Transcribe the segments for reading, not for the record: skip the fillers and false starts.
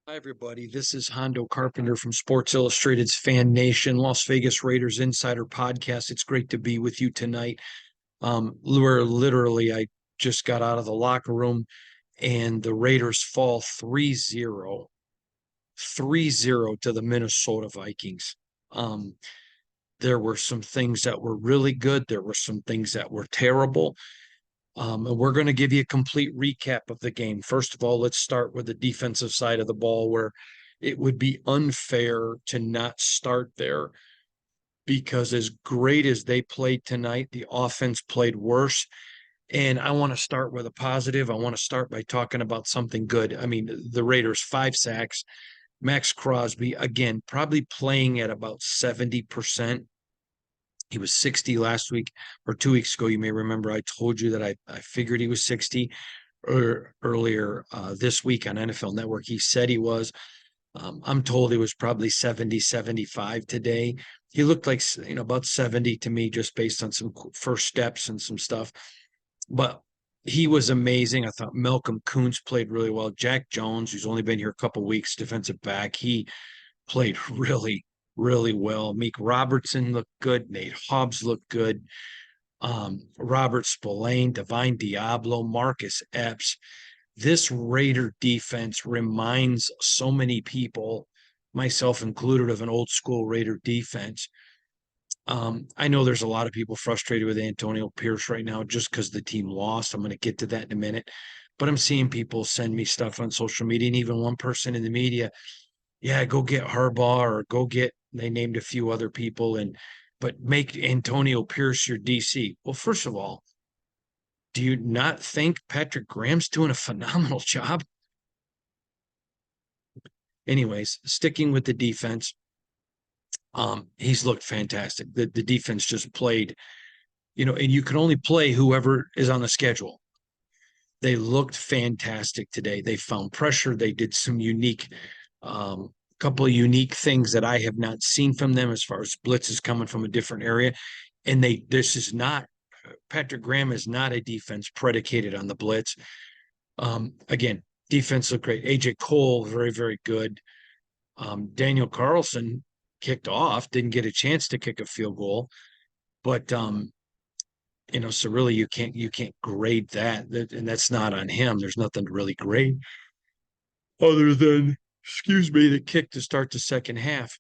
Hi, everybody. This is Hondo Carpenter from Sports Illustrated's Fan Nation, Las Vegas Raiders Insider Podcast. It's great to be with you tonight. Where literally I just got out of the locker room and the Raiders fall 3-0 to the Minnesota Vikings. Um, there were some things that were really good. There were some things that were terrible. And we're going to give you a complete recap of the game. First of all, let's start with the defensive side of the ball, where it would be unfair to not start there because as great as they played tonight, the offense played worse. And I want to start with a positive. I want to start by talking about something good. I mean, the Raiders, 5 sacks. Max Crosby, again, probably playing at about 70%. He was 60 last week or 2 weeks ago. You may remember I told you that I figured he was 60 earlier this week on NFL Network. He said he was. I'm told he was probably 70, 75 today. He looked like, about 70 to me, just based on some first steps and some stuff. But he was amazing. I thought Malcolm Kuntz played really well. Jack Jones, who's only been here a couple of weeks, defensive back, he played really, really well. Meek Robertson looked good. Nate Hobbs looked good. Robert Spillane, Divine Diablo, Marcus Epps. This Raider defense reminds so many people, myself included, of an old school Raider defense. I know there's a lot of people frustrated with Antonio Pierce right now just because the team lost. I'm going to get to that in a minute. But I'm seeing people send me stuff on social media, and even one person in the media, yeah, go get Harbaugh or go get, they named a few other people, but make Antonio Pierce your DC. Well, first of all, do you not think Patrick Graham's doing a phenomenal job? Anyways, sticking with the defense, he's looked fantastic. The defense just played, and you can only play whoever is on the schedule. They looked fantastic today. They found pressure. They did some unique, couple of unique things that I have not seen from them as far as blitzes coming from a different area. And this is not, Patrick Graham is not a defense predicated on the blitz. Again, defense looked great. AJ Cole, very, very good. Daniel Carlson kicked off, didn't get a chance to kick a field goal, but so really you can't grade that, and that's not on him. There's nothing to really grade other than, excuse me, the kick to start the second half.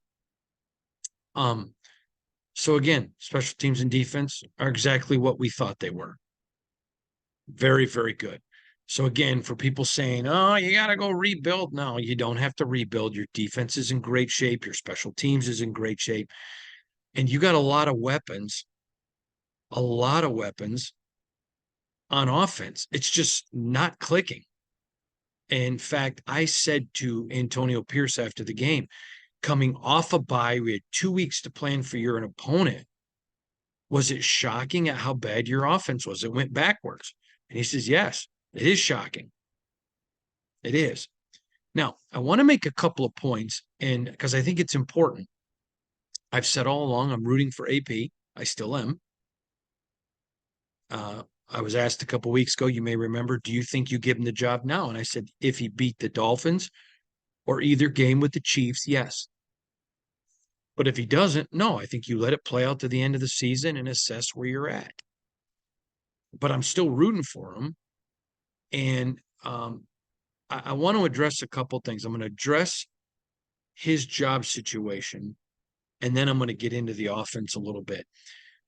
So again, special teams and defense are exactly what we thought they were. Very, very good. So again, for people saying, oh, you got to go rebuild. No, you don't have to rebuild. Your defense is in great shape. Your special teams is in great shape. And you got a lot of weapons on offense. It's just not clicking. In fact, I said to Antonio Pierce after the game, coming off a bye, we had 2 weeks to plan for your opponent. Was it shocking at how bad your offense was? It went backwards. And he says, yes, it is shocking. It is. Now, I want to make a couple of points, and because I think it's important. I've said all along I'm rooting for AP. I still am. I was asked a couple of weeks ago, you may remember, do you think you give him the job now? And I said, if he beat the Dolphins or either game with the Chiefs, yes. But if he doesn't, no, I think you let it play out to the end of the season and assess where you're at. But I'm still rooting for him. And I want to address a couple things. I'm going to address his job situation, and then I'm going to get into the offense a little bit.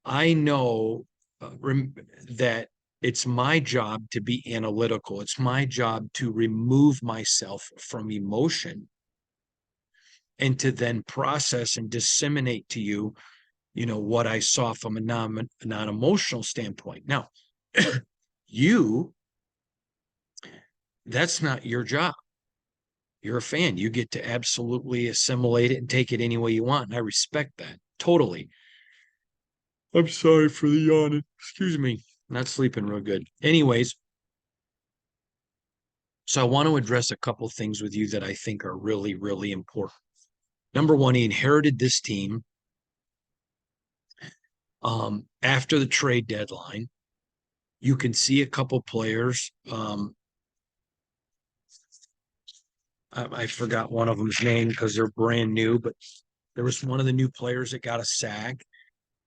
I know that it's my job to be analytical. It's my job to remove myself from emotion and to then process and disseminate to you, what I saw from a non-emotional standpoint. Now, that's not your job. You're a fan. You get to absolutely assimilate it and take it any way you want. And I respect that totally. I'm sorry for the yawning. Excuse me. Not sleeping real good. Anyways, so I want to address a couple things with you that I think are really, really important. Number one, he inherited this team after the trade deadline. You can see a couple players I forgot one of them's name because they're brand new, but there was one of the new players that got a sack.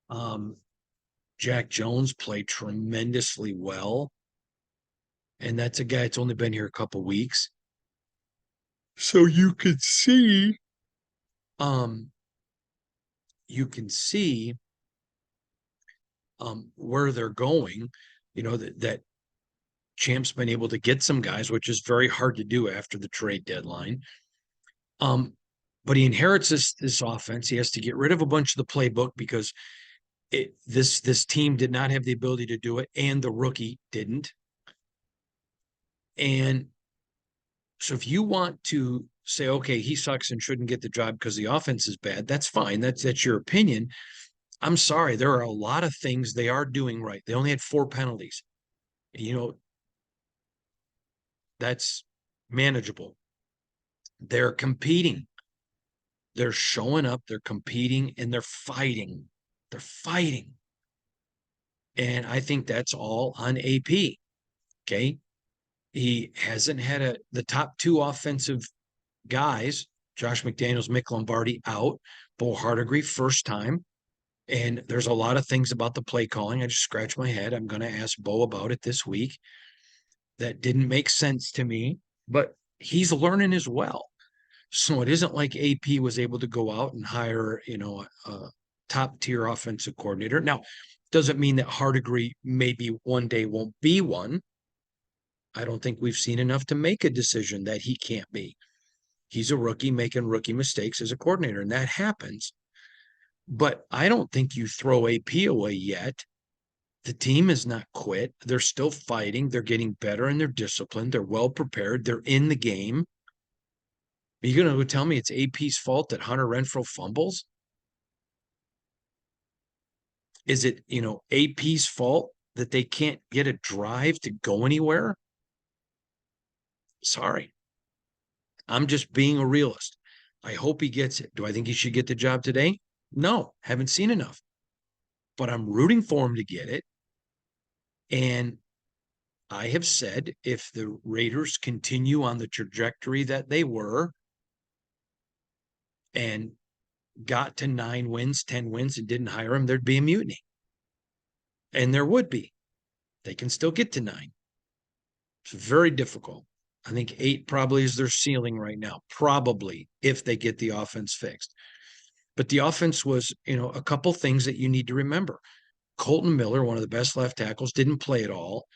Um, Jack Jones played tremendously well, and that's a guy that's only been here a couple weeks. So um, you can see where they're going. You know that Champ's been able to get some guys, which is very hard to do after the trade deadline. Um, but he inherits this offense. He has to get rid of a bunch of the playbook because this team did not have the ability to do it, and the rookie didn't. And so if you want to say, okay, he sucks and shouldn't get the job because the offense is bad, that's fine. That's your opinion. I'm sorry. There are a lot of things they are doing right. They only had 4 penalties. You know, that's manageable. They're competing. They're showing up, they're competing, and they're fighting. They're fighting. And I think that's all on AP. Okay. He hasn't had the top two offensive guys, Josh McDaniels, Mick Lombardi out, Bo Hardegree, first time. And there's a lot of things about the play calling. I just scratch my head. I'm going to ask Bo about it this week. That didn't make sense to me, but he's learning as well. So it isn't like AP was able to go out and hire, a top tier offensive coordinator. Now, doesn't mean that Hardegree maybe one day won't be one. I don't think we've seen enough to make a decision that he can't be. He's a rookie making rookie mistakes as a coordinator, and that happens. But I don't think you throw AP away yet. The team is not quit. They're still fighting. They're getting better in their discipline. They're well prepared. They're in the game. Are you going to tell me it's AP's fault that Hunter Renfrow fumbles? Is it, AP's fault that they can't get a drive to go anywhere? Sorry. I'm just being a realist. I hope he gets it. Do I think he should get the job today? No, haven't seen enough. But I'm rooting for him to get it. And I have said if the Raiders continue on the trajectory that they were and got to 9 wins, 10 wins, and didn't hire him, there'd be a mutiny. And there would be. They can still get to 9. It's very difficult. I think 8 probably is their ceiling right now, probably, if they get the offense fixed. But the offense was, a couple things that you need to remember. Colton Miller, one of the best left tackles, didn't play at all.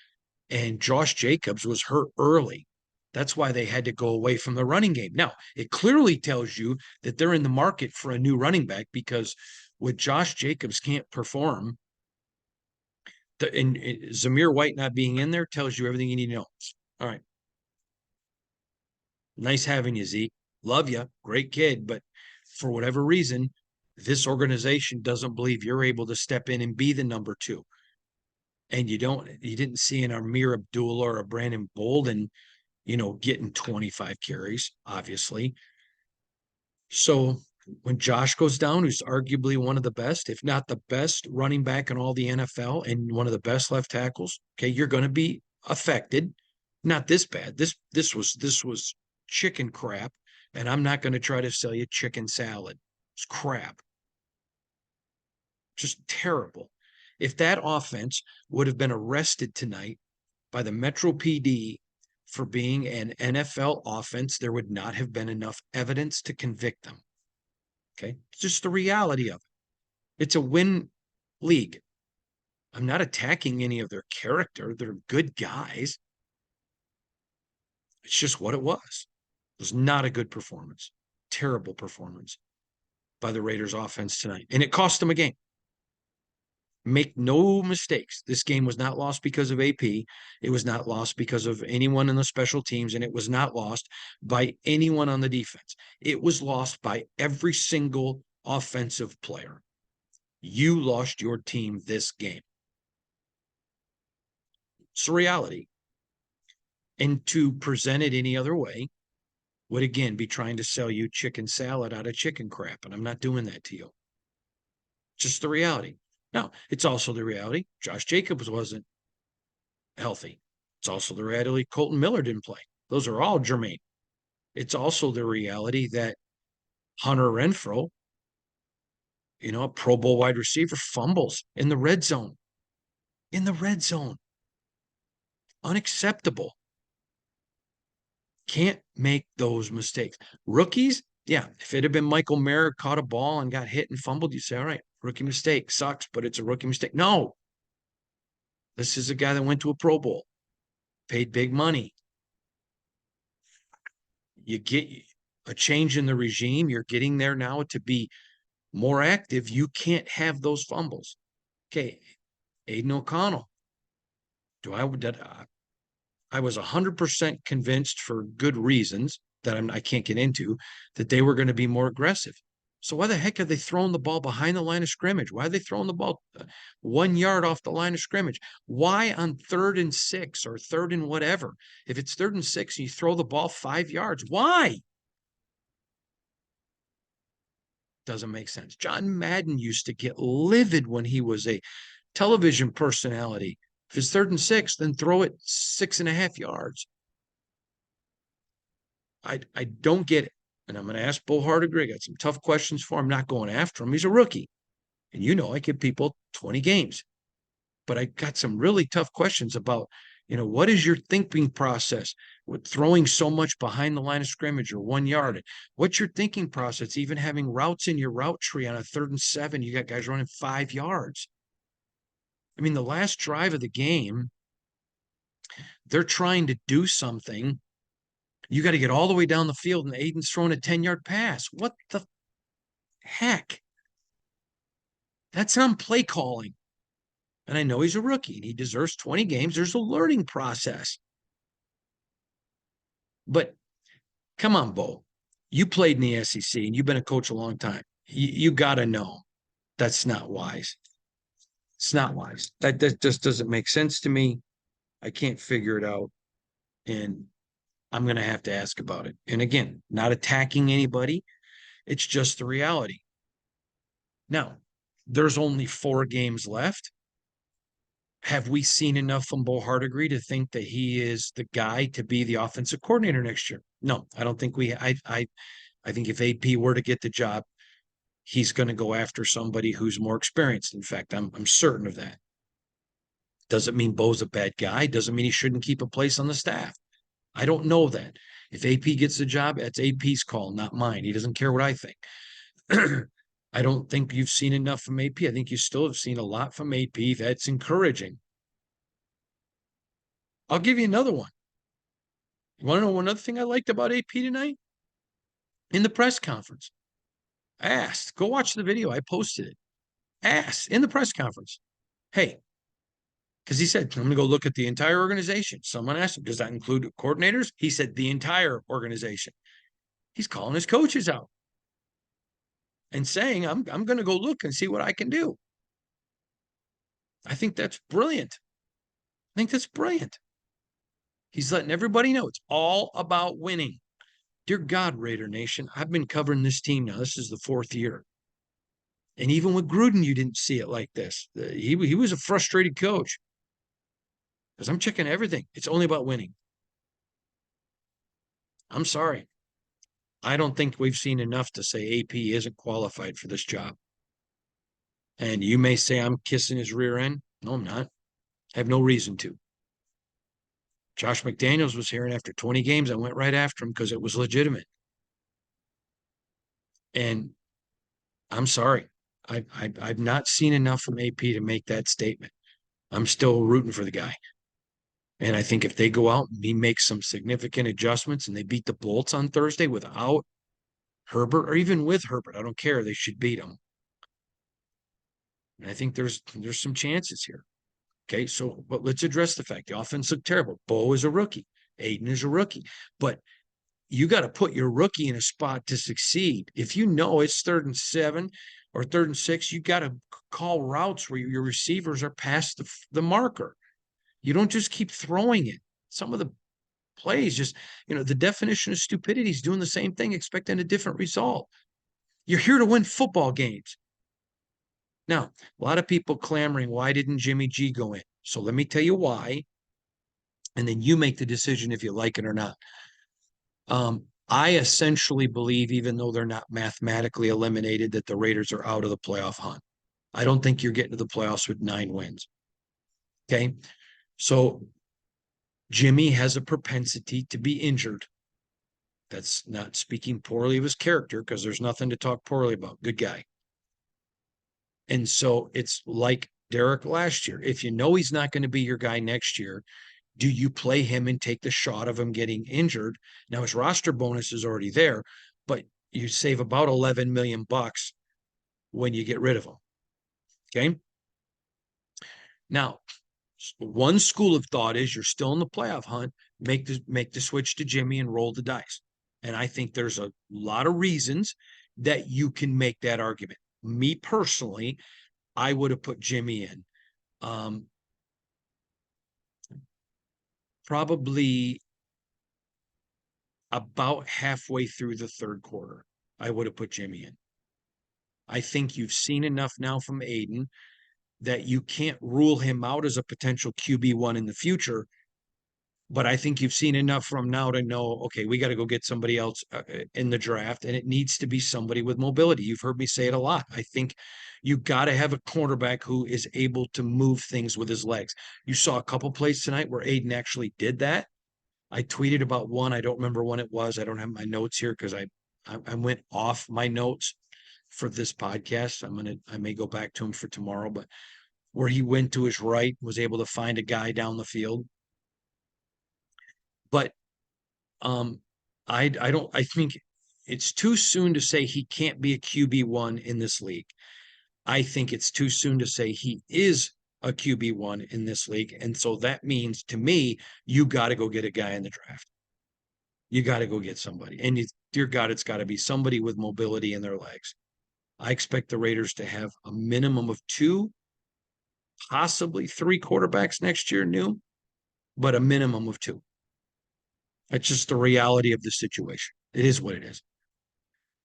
And Josh Jacobs was hurt early. That's why they had to go away from the running game. Now, it clearly tells you that they're in the market for a new running back because with Josh Jacobs can't perform, and Zamir White not being in there tells you everything you need to know. All right. Nice having you, Zeke. Love you. Great kid. But for whatever reason, this organization doesn't believe you're able to step in and be the number 2. And you didn't see an Amir Abdullah or a Brandon Bolden, getting 25 carries, obviously. So when Josh goes down, who's arguably one of the best, if not the best running back in all the NFL and one of the best left tackles, okay, you're going to be affected. Not this bad. This was chicken crap, and I'm not going to try to sell you chicken salad. It's crap. Just terrible. If that offense would have been arrested tonight by the Metro PD for being an NFL offense, there would not have been enough evidence to convict them. Okay. It's just the reality of it. It's a win league. I'm not attacking any of their character. They're good guys. It's just what it was. It was not a good performance. Terrible performance by the Raiders offense tonight. And it cost them a game. Make no mistakes. This game was not lost because of AP. It was not lost because of anyone in the special teams, and it was not lost by anyone on the defense. It was lost by every single offensive player. You lost your team this game. It's a reality. And to present it any other way would again be trying to sell you chicken salad out of chicken crap. And I'm not doing that to you. Just the reality. Now, it's also the reality Josh Jacobs wasn't healthy. It's also the reality Colton Miller didn't play. Those are all germane. It's also the reality that Hunter Renfro, a Pro Bowl wide receiver, fumbles in the red zone. In the red zone. Unacceptable. Can't make those mistakes. Rookies, yeah, if it had been Michael Mayer caught a ball and got hit and fumbled, you say, all right, rookie mistake sucks, but it's a rookie mistake. No, this is a guy that went to a Pro Bowl, paid big money. You get a change in the regime. You're getting there now to be more active. You can't have those fumbles. Okay, Aiden O'Connell. I was 100% convinced for good reasons that I can't get into that they were going to be more aggressive. So why the heck are they throwing the ball behind the line of scrimmage? Why are they throwing the ball 1 yard off the line of scrimmage? Why on 3rd and 6 or third and whatever? If it's 3rd and 6 and you throw the ball 5 yards, why? Doesn't make sense. John Madden used to get livid when he was a television personality. If it's 3rd and 6, then throw it 6.5 yards. I don't get it. And I'm going to ask Bo Hardiger. I got some tough questions for him. Not going after him. He's a rookie. And I give people 20 games. But I got some really tough questions about, what is your thinking process with throwing so much behind the line of scrimmage or 1 yard? What's your thinking process, even having routes in your route tree on a 3rd and 7? You got guys running 5 yards. I mean, the last drive of the game, they're trying to do something. You got to get all the way down the field, and Aiden's throwing a 10-yard pass. What the heck? That's on play calling. And I know he's a rookie and he deserves 20 games. There's a learning process. But come on, Bo. You played in the SEC and you've been a coach a long time. You got to know that's not wise. It's not wise. That just doesn't make sense to me. I can't figure it out. And I'm going to have to ask about it. And again, not attacking anybody. It's just the reality. Now, there's only 4 games left. Have we seen enough from Bo Hardiger to think that he is the guy to be the offensive coordinator next year? No, I don't think I think if AP were to get the job, he's going to go after somebody who's more experienced. In fact, I'm certain of that. Doesn't mean Bo's a bad guy. Doesn't mean he shouldn't keep a place on the staff. I don't know that. If AP gets the job, that's AP's call, not mine. He doesn't care what I think. I don't think you've seen enough from AP. I think you still have seen a lot from AP that's encouraging. I'll give you another one. You want to know one other thing I liked about AP tonight? In the press conference, asked, go watch the video. I posted it. Asked in the press conference, hey, because he said, I'm going to go look at the entire organization. Someone asked him, does that include coordinators? He said, the entire organization. He's calling his coaches out and saying, I'm going to go look and see what I can do. I think that's brilliant. I think that's brilliant. He's letting everybody know it's all about winning. Dear God, Raider Nation, I've been covering this team now. This is the 4th year. And even with Gruden, you didn't see it like this. He was a frustrated coach. Because I'm checking everything. It's only about winning. I'm sorry. I don't think we've seen enough to say AP isn't qualified for this job. And you may say I'm kissing his rear end. No, I'm not. I have no reason to. Josh McDaniels was here, and after 20 games, I went right after him because it was legitimate. And I'm sorry. I've not seen enough from AP to make that statement. I'm still rooting for the guy. And I think if they go out and he makes some significant adjustments and they beat the Bolts on Thursday without Herbert, or even with Herbert, I don't care. They should beat him. And I think there's some chances here. Okay, so but let's address the fact the offense looked terrible. Bo is a rookie. Aiden is a rookie. But you got to put your rookie in a spot to succeed. If you know it's 3rd and 7 or 3rd and 6, you got to call routes where your receivers are past the marker. You don't just keep throwing it. Some of the plays just, the definition of stupidity is doing the same thing, expecting a different result. You're here to win football games. Now, a lot of people clamoring, why didn't Jimmy G go in? So let me tell you why. And then you make the decision if you like it or not. I essentially believe, even though they're not mathematically eliminated, that the Raiders are out of the playoff hunt. I don't think you're getting to the playoffs with 9 wins. Okay. So Jimmy has a propensity to be injured. That's not speaking poorly of his character, because there's nothing to talk poorly about. Good guy. And so it's like Derek last year. If you know he's not going to be your guy next year, do you play him and take the shot of him getting injured? Now his roster bonus is already there, but you save about 11 million bucks when you get rid of him. Okay. Now, one school of thought is you're still in the playoff hunt, make the switch to Jimmy and roll the dice. And I think there's a lot of reasons that you can make that argument. Me personally, I would have put Jimmy in. Probably about halfway through the third quarter, I would have put Jimmy in. I think you've seen enough now from Aiden that you can't rule him out as a potential QB1 in the future. But I think you've seen enough from now to know, okay, we got to go get somebody else in the draft, and it needs to be somebody with mobility. You've heard me say it a lot. I think you got to have a cornerback who is able to move things with his legs. You saw a couple plays tonight where Aiden actually did that. I tweeted about one. I don't remember when it was. I don't have my notes here because I went off my notes for this podcast. I may go back to him for tomorrow, but where he went to his right, was able to find a guy down the field. But I think it's too soon to say he can't be a QB1 in this league. I think it's too soon to say he is a QB1 in this league. And so that means, to me, you got to go get a guy in the draft. You got to go get somebody. And dear God, it's got to be somebody with mobility in their legs. I expect the Raiders to have a minimum of 2, possibly 3 quarterbacks next year new, but a minimum of 2. That's just the reality of the situation. It is what it is.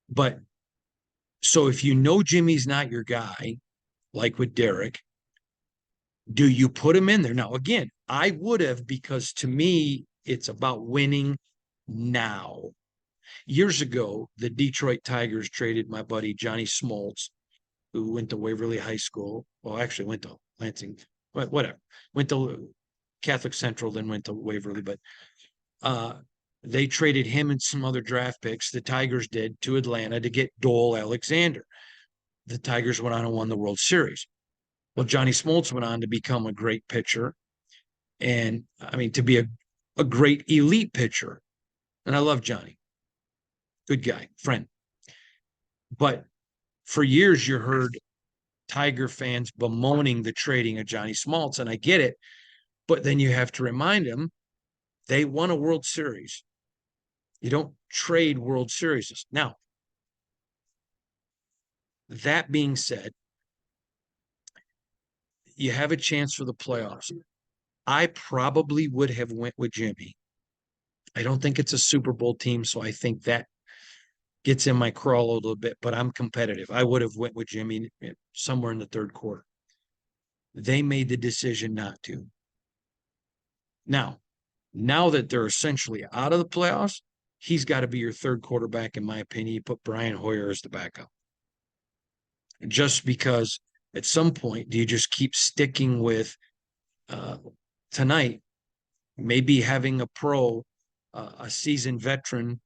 But so if you know Jimmy's not your guy, like with Derek, do you put him in there? Now, again, I would have, because to me, it's about winning now. Years ago, the Detroit Tigers traded my buddy Johnny Smoltz, who went to Waverly High School. Well, actually went to Lansing, but whatever. Went to Catholic Central, then went to Waverly. But they traded him and some other draft picks, the Tigers did, to Atlanta to get Dole Alexander. The Tigers went on and won the World Series. Well, Johnny Smoltz went on to become a great pitcher, and I mean, to be a great elite pitcher. And I love Johnny. Good guy, friend. But for years, you heard Tiger fans bemoaning the trading of Johnny Smoltz, and I get it. But then you have to remind them they won a World Series. You don't trade World Series. Now, that being said, you have a chance for the playoffs. I probably would have went with Jimmy. I don't think it's a Super Bowl team, so I think that gets in my crawl a little bit, but I'm competitive. I would have went with Jimmy somewhere in the third quarter. They made the decision not to. Now that they're essentially out of the playoffs, he's got to be your third quarterback, in my opinion. You put Brian Hoyer as the backup. Just because at some point, do you just keep sticking with tonight, maybe having a pro, a seasoned veteran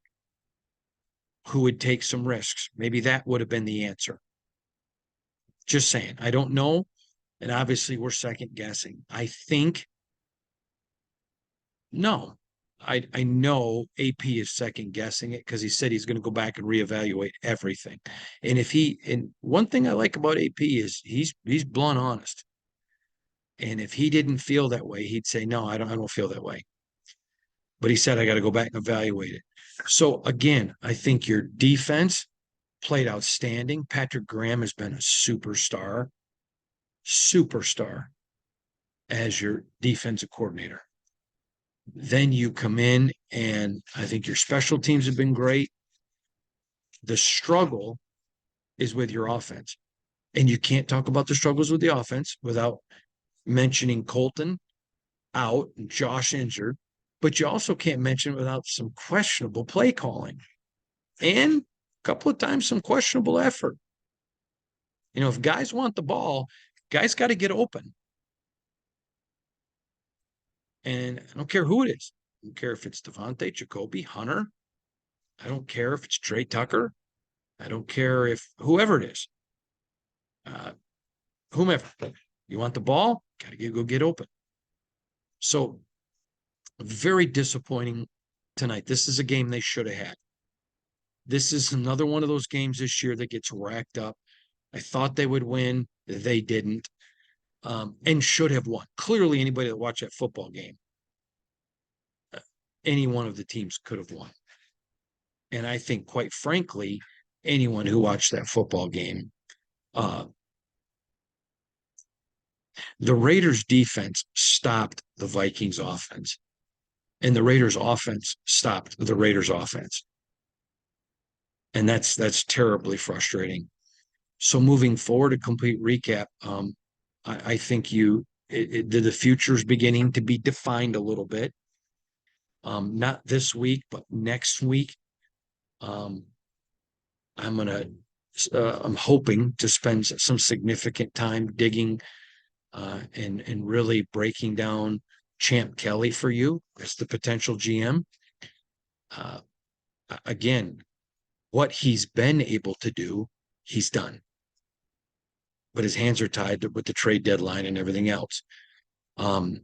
who would take some risks? Maybe that would have been the answer. Just saying. I don't know. And obviously, we're second guessing. I think, no, I know AP is second guessing it because he said he's going to go back and reevaluate everything. And one thing I like about AP is he's blunt honest. And if he didn't feel that way, he'd say, no, I don't feel that way. But he said, I got to go back and evaluate it. So again, I think your defense played outstanding. Patrick Graham has been a superstar as your defensive coordinator. Then you come in, and I think your special teams have been great. The struggle is with your offense. And you can't talk about the struggles with the offense without mentioning Colton out and Josh injured. but you also can't mention it without some questionable play calling and a couple of times some questionable effort. If guys want the ball, guys got to get open. And I don't care who it is. I don't care if it's Devontae, Jacoby, Hunter. I don't care if it's Trey Tucker. I don't care if whoever it is. Uh, whomever. You want the ball? Got to go get open. So very disappointing tonight. This is a game they should have had. This is another one of those games this year that gets racked up. I thought they would win. They didn't, and should have won. Clearly, anybody that watched that football game, any one of the teams could have won. And I think, quite frankly, anyone who watched that football game, the Raiders defense stopped the Vikings offense, and the Raiders offense stopped the Raiders offense. And that's terribly frustrating. So moving forward, a complete recap. I think the future's beginning to be defined a little bit. Not this week, but next week. I'm hoping to spend some significant time digging and really breaking down Champ Kelly for you as the potential GM. Again, what he's been able to do, he's done. But his hands are tied with the trade deadline and everything else. So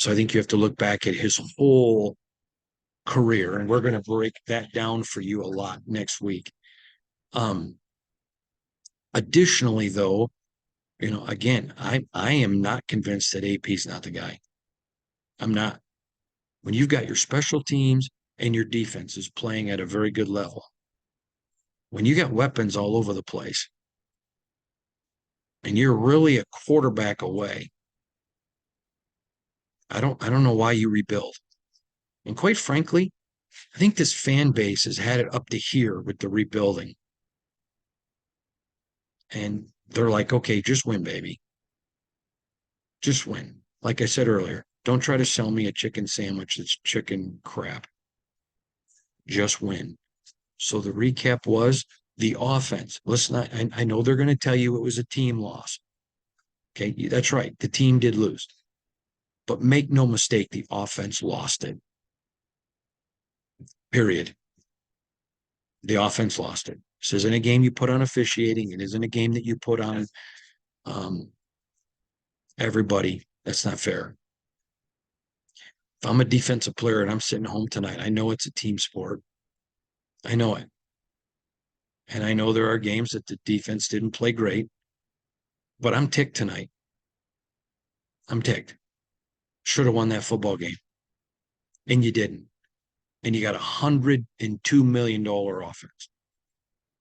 I think you have to look back at his whole career, and we're going to break that down for you a lot next week. Additionally, though, again, I am not convinced that AP is not the guy. I'm not. When you've got your special teams and your defense is playing at a very good level, when you got weapons all over the place, and you're really a quarterback away, I don't know why you rebuild. And quite frankly, I think this fan base has had it up to here with the rebuilding. And they're like, okay, just win, baby. Just win. Like I said earlier, don't try to sell me a chicken sandwich that's chicken crap. Just win. So the recap was the offense. Listen, I know they're going to tell you it was a team loss. Okay, that's right. The team did lose. But make no mistake, the offense lost it. Period. The offense lost it. This isn't a game you put on officiating. It isn't a game that you put on everybody. That's not fair. If I'm a defensive player and I'm sitting home tonight, I know it's a team sport. I know it. And I know there are games that the defense didn't play great, but I'm ticked tonight. I'm ticked. Should have won that football game. And you didn't. And you got $102 million offense.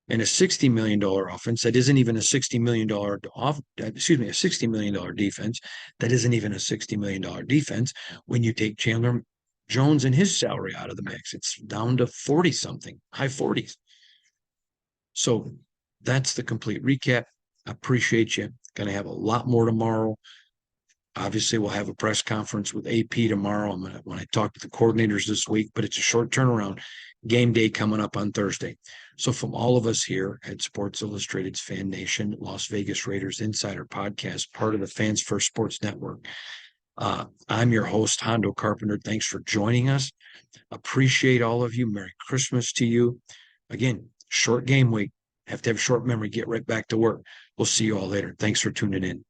And a $60 million offense that isn't even a $60 million a $60 million defense that isn't even a $60 million defense when you take Chandler Jones and his salary out of the mix. It's down to 40 something, high 40s. So that's the complete recap. I appreciate you. Going to have a lot more tomorrow. Obviously, we'll have a press conference with AP tomorrow. When I talk to the coordinators this week, but it's a short turnaround. Game day coming up on Thursday. So from all of us here at Sports Illustrated's Fan Nation, Las Vegas Raiders Insider Podcast, part of the Fans First Sports Network, I'm your host, Hondo Carpenter. Thanks for joining us. Appreciate all of you. Merry Christmas to you. Again, short game week. Have to have short memory. Get right back to work. We'll see you all later. Thanks for tuning in.